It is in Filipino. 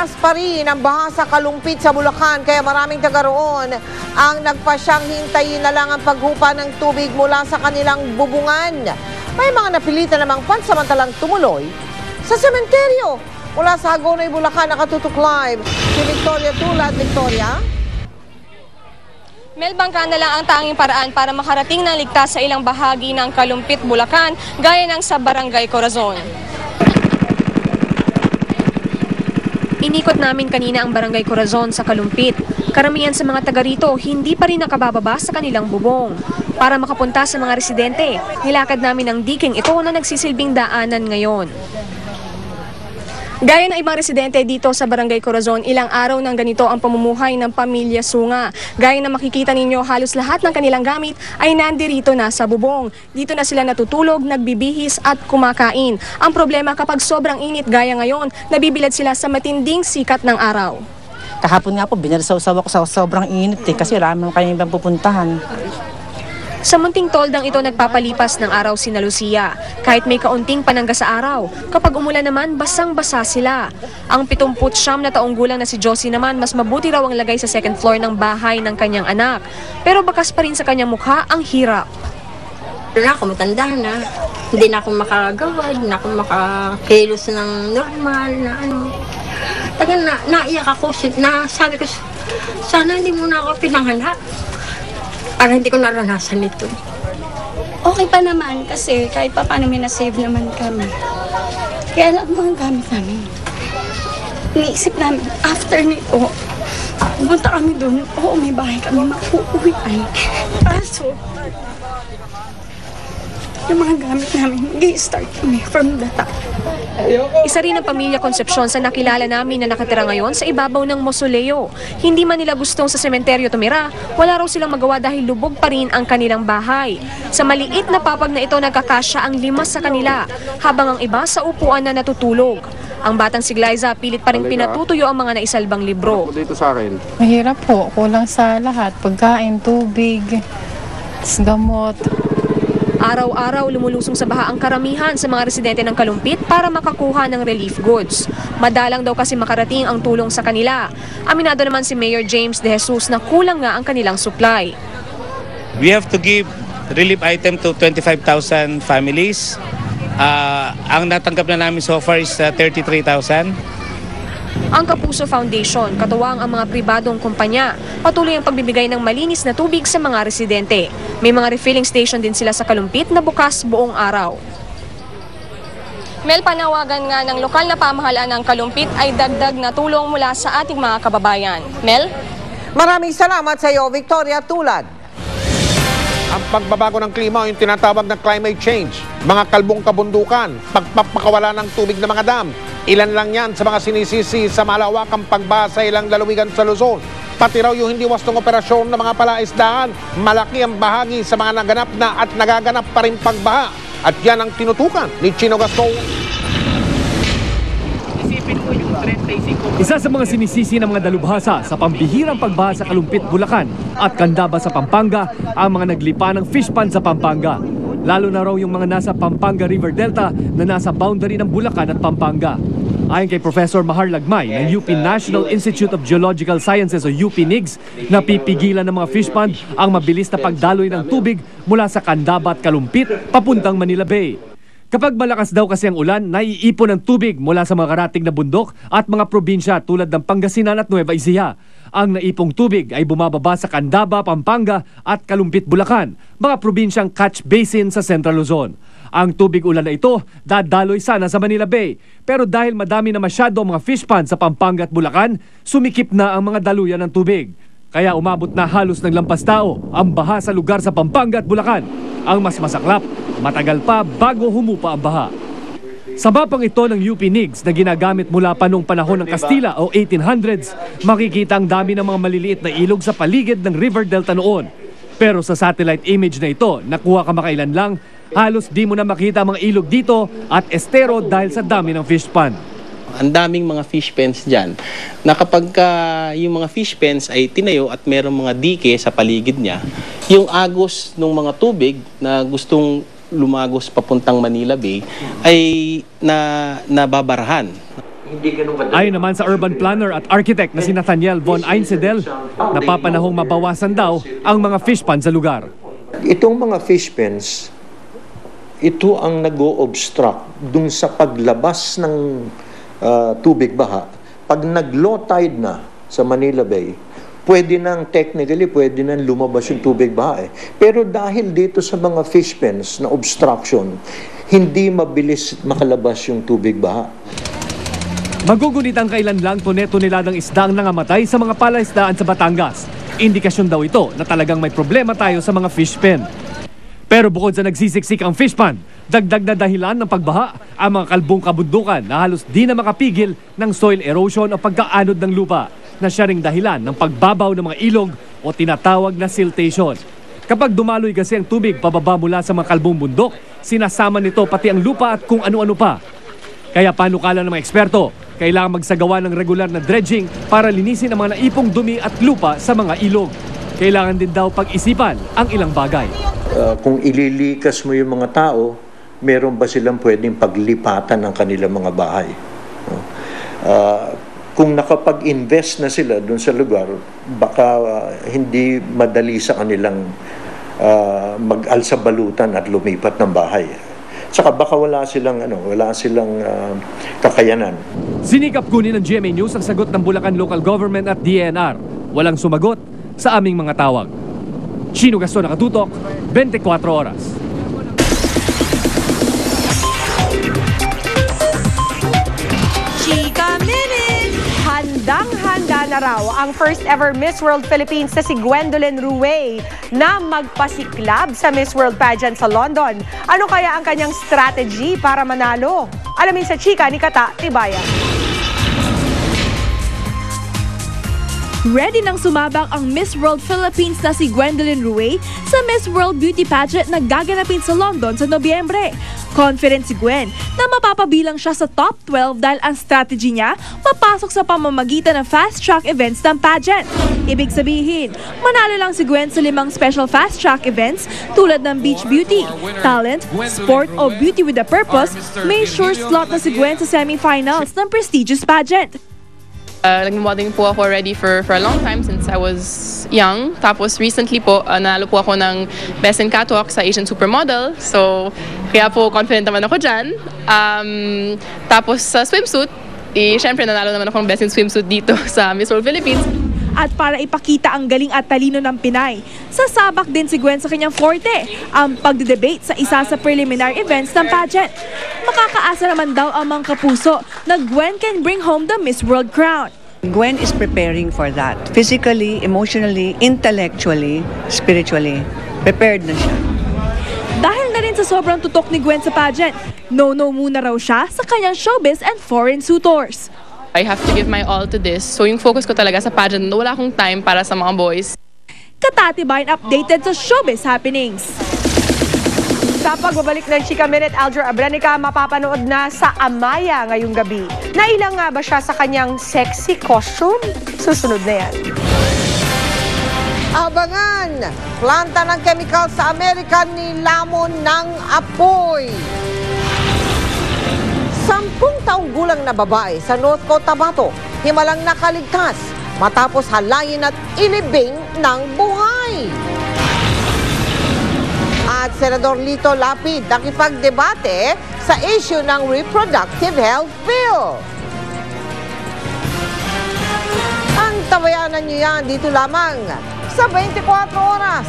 Malakas pa rin ang baha sa Kalumpit sa Bulacan kaya maraming taga roon ang nagpasyang hintayin na lang ang paghupa ng tubig mula sa kanilang bubungan. May mga napilitan namang pansamantalang tumuloy sa sementeryo. Mula sa Hagonoy, Bulacan, nakatutok live si Victoria Tulad. Victoria? Mel, bangka na lang ang tanging paraan para makarating ng ligtas sa ilang bahagi ng Kalumpit, Bulacan, gaya ng sa Barangay Corazon. Inikot namin kanina ang Barangay Corazon sa Kalumpit. Karamihan sa mga taga rito hindi pa rin nakabababa sa kanilang bubong. Para makapunta sa mga residente, nilakad namin ang diking ito na nagsisilbing daanan ngayon. Gaya ng ibang residente dito sa Barangay Corazon, ilang araw nang ganito ang pamumuhay ng pamilya Sunga. Gaya na makikita ninyo, halos lahat ng kanilang gamit ay nandirito na sa bubong. Dito na sila natutulog, nagbibihis at kumakain. Ang problema kapag sobrang init gaya ngayon, nabibilad sila sa matinding sikat ng araw. Kahapon nga po, binarsaw-saw ako sa sobrang init kasi wala naman kami ibang pupuntahan. Sa munting toldang ito nagpapalipas ng araw si Lucia. Kahit may kaunting panangga sa araw, kapag umulan naman, basang-basa sila. Ang 79 na taong gulang na si Josie naman, mas mabuti raw ang lagay sa second floor ng bahay ng kanyang anak. Pero bakas pa rin sa kanyang mukha ang hirap. Na ako, matanda na. Hindi na ako makagawa, hindi na ako makakilos ng normal na ano. Tagang naiyak ako, sabi ko, sana hindi mo na ako pinanganak. Para hindi ko naranasan ito. Okay pa naman kasi kahit pa paano may na-save naman kami. Kaya lang mga gamit namin. Iniisip namin, after nito, pumunta kami doon. Oo, may bahay kami makuuwian. Kaso, yung mga gamit namin, mag-i-start kami from the top. Isa rin ang pamilya Concepcion sa nakilala namin na nakatira ngayon sa ibabaw ng mausoleo. Hindi man nila gustong sa sementeryo tumira, wala raw silang magawa dahil lubog pa rin ang kanilang bahay. Sa maliit na papag na ito nagkakasya ang 5 sa kanila, habang ang iba sa upuan na natutulog. Ang batang si Glyza pilit pa rin pinatutuyo ang mga naisalbang libro. Dito sa akin. Mahirap po, kulang sa lahat. Pagkain, tubig, gamot. Araw-araw lumulusong sa baha ang karamihan sa mga residente ng Kalumpit para makakuha ng relief goods. Madalang daw kasi makarating ang tulong sa kanila. Aminado naman si Mayor James De Jesus na kulang nga ang kanilang supply. We have to give relief item to 25,000 families. Ang natanggap na namin so far is 33,000. Ang Kapuso Foundation, katuwang ang mga pribadong kumpanya, patuloy ang pagbibigay ng malinis na tubig sa mga residente. May mga refilling station din sila sa Kalumpit na bukas buong araw. Mel, panawagan nga ng lokal na pamahalaan ng Kalumpit ay dagdag na tulong mula sa ating mga kababayan. Mel? Maraming salamat sa iyo, Victoria Tulad. Ang pagbabago ng klima o yung tinatawag na climate change, mga kalbong kabundukan, pagpapakawala ng tubig ng mga dam, ilan lang yan sa mga sinisisi sa malawakang pagbaha sa ilang lalawigan sa Luzon. Pati raw yung hindi wastong operasyon ng mga palaisdaan, malaki ang bahagi sa mga naganap na at nagaganap pa rin pagbaha. At yan ang tinutukan ni Chino Gaston. Isa sa mga sinisisi ng mga dalubhasa sa pambihirang pagbaha sa Kalumpit, Bulacan at Candaba sa Pampanga ang mga naglipa ng fish pond sa Pampanga. Lalo na raw yung mga nasa Pampanga River Delta na nasa boundary ng Bulacan at Pampanga. Ayon kay Professor Mahar Lagmay ng UP National Institute of Geological Sciences o UP-NIGS, napipigilan ng mga fish pond ang mabilis na pagdaloy ng tubig mula sa Candaba at Kalumpit papuntang Manila Bay. Kapag malakas daw kasi ang ulan, naiipon ang tubig mula sa mga karatig na bundok at mga probinsya tulad ng Pangasinan at Nueva Ecija. Ang naipong tubig ay bumababa sa Candaba, Pampanga at Kalumpit, Bulacan, mga probinsyang catch basin sa Central Luzon. Ang tubig ulan na ito dadaloy sana sa Manila Bay. Pero dahil madami na masyado ang mga fish pond sa Pampanga at Bulacan, sumikip na ang mga daluyan ng tubig. Kaya umabot na halos ng lampas tao ang baha sa lugar sa Pampanga at Bulacan. Ang mas masaklap, matagal pa bago humupa ang baha. Sa mapang ito ng UP-NIGS na ginagamit mula pa noong panahon ng Kastila o 1800s, makikita ang dami ng mga maliliit na ilog sa paligid ng River Delta noon. Pero sa satellite image na ito, nakuha kamakailan lang, halos di mo na makita mga ilog dito at estero dahil sa dami ng fish pond. Ang daming mga fish pens dyan na kapag yung mga fish pens ay tinayo at merong mga dike sa paligid niya, yung agos ng mga tubig na gustong lumagos papuntang Manila Bay ay nababarahan. Ayon naman sa urban planner at architect na si Nathaniel von Einsedel, napapanahong mabawasan daw ang mga fish pond sa lugar. Itong mga fish pens, ito ang nag-o-obstruct dun sa paglabas ng tubig baha. Pag nag-low tide na sa Manila Bay, pwede nang lumabas yung tubig baha. Pero dahil dito sa mga fish pens na obstruction, hindi mabilis makalabas yung tubig baha. Magugunit ang kailan lang tone-toneladang isda ang nangamatay sa mga palaisdaan sa Batangas. Indikasyon daw ito na talagang may problema tayo sa mga fish pen. Pero bukod sa nagsisiksik ang fish pond, dagdag na dahilan ng pagbaha ang mga kalbong kabundukan na halos di na makapigil ng soil erosion o pagkaanod ng lupa na siya ring dahilan ng pagbabaw ng mga ilog o tinatawag na siltation. Kapag dumaloy kasi ang tubig pababa mula sa mga kalbong bundok, sinasama nito pati ang lupa at kung ano-ano pa. Kaya panukala ng mga eksperto, kailangan magsagawa ng regular na dredging para linisin ang mga naipong dumi at lupa sa mga ilog. Kailangan din daw pag-isipan ang ilang bagay. Kung ililikas mo yung mga tao, meron ba silang pwedeng paglipatan ng kanilang mga bahay? Kung nakapag-invest na sila doon sa lugar, baka hindi madali sa kanilang mag-alsabalutan at lumipat ng bahay. Saka baka wala silang kakayanan. Sinikap kunin ng GMA News ang sagot ng Bulacan Local Government at DNR. Walang sumagot sa aming mga tawag. Chino Gaston, Nakatutok, 24 Oras. Chika Minute! Handang-handa na raw ang first ever Miss World Philippines na si Gwendolyn Ruey na magpasiklab sa Miss World pageant sa London. Ano kaya ang kanyang strategy para manalo? Alamin sa Chika ni Kata Tibayan. Ready nang sumabak ang Miss World Philippines na si Gwendolyn Ruey sa Miss World Beauty Pageant na gaganapin sa London sa Nobyembre. Confident si Gwen na mapapabilang siya sa top 12 dahil ang strategy niya papasok sa pamamagitan ng fast-track events ng pageant. Ibig sabihin, manalo lang si Gwen sa 5 special fast-track events tulad ng Beach Beauty, Talent, Sport o Beauty with a Purpose, may sure slot na si Gwen sa semifinals ng prestigious pageant. Nag-modeling po ako already for a long time since I was young. Tapos recently po, nanalo po ako ng Best in Catwalk sa Asian Supermodel. So, kaya po confident naman ako dyan. Tapos sa swimsuit, syempre nanalo naman ako ng Best in Swimsuit dito sa Miss World Philippines. At para ipakita ang galing at talino ng Pinay, sasabak din si Gwen sa kanyang forte, ang pagdedebate sa isa sa preliminary events ng pageant. Makakaasa naman daw ang mga kapuso na Gwen can bring home the Miss World crown. Gwen is preparing for that. Physically, emotionally, intellectually, spiritually. Prepared na siya. Dahil na rin sa sobrang tutok ni Gwen sa pageant, no-no muna raw siya sa kanyang showbiz and foreign suitors. I have to give my all to this. So yung focus ko talaga sa pageant, wala akong time para sa mga boys. Katatibayan updated sa showbiz happenings. Sa pagbabalik ng Chika Minute, Aljur Abrenica mapapanood na sa Amaya ngayong gabi. Nailang nga ba siya sa kanyang sexy costume? Susunod na yan. Abangan! Planta ng chemical sa Amerika nilamon ng apoy. 10 taong gulang na babae sa North Cotabato, himalang nakaligtas matapos halayin at ilibing ng buhay. At Senador Lito Lapid nakipagdebate sa issue ng reproductive health bill. Ang tabayanan niyo yan dito lamang sa 24 Oras.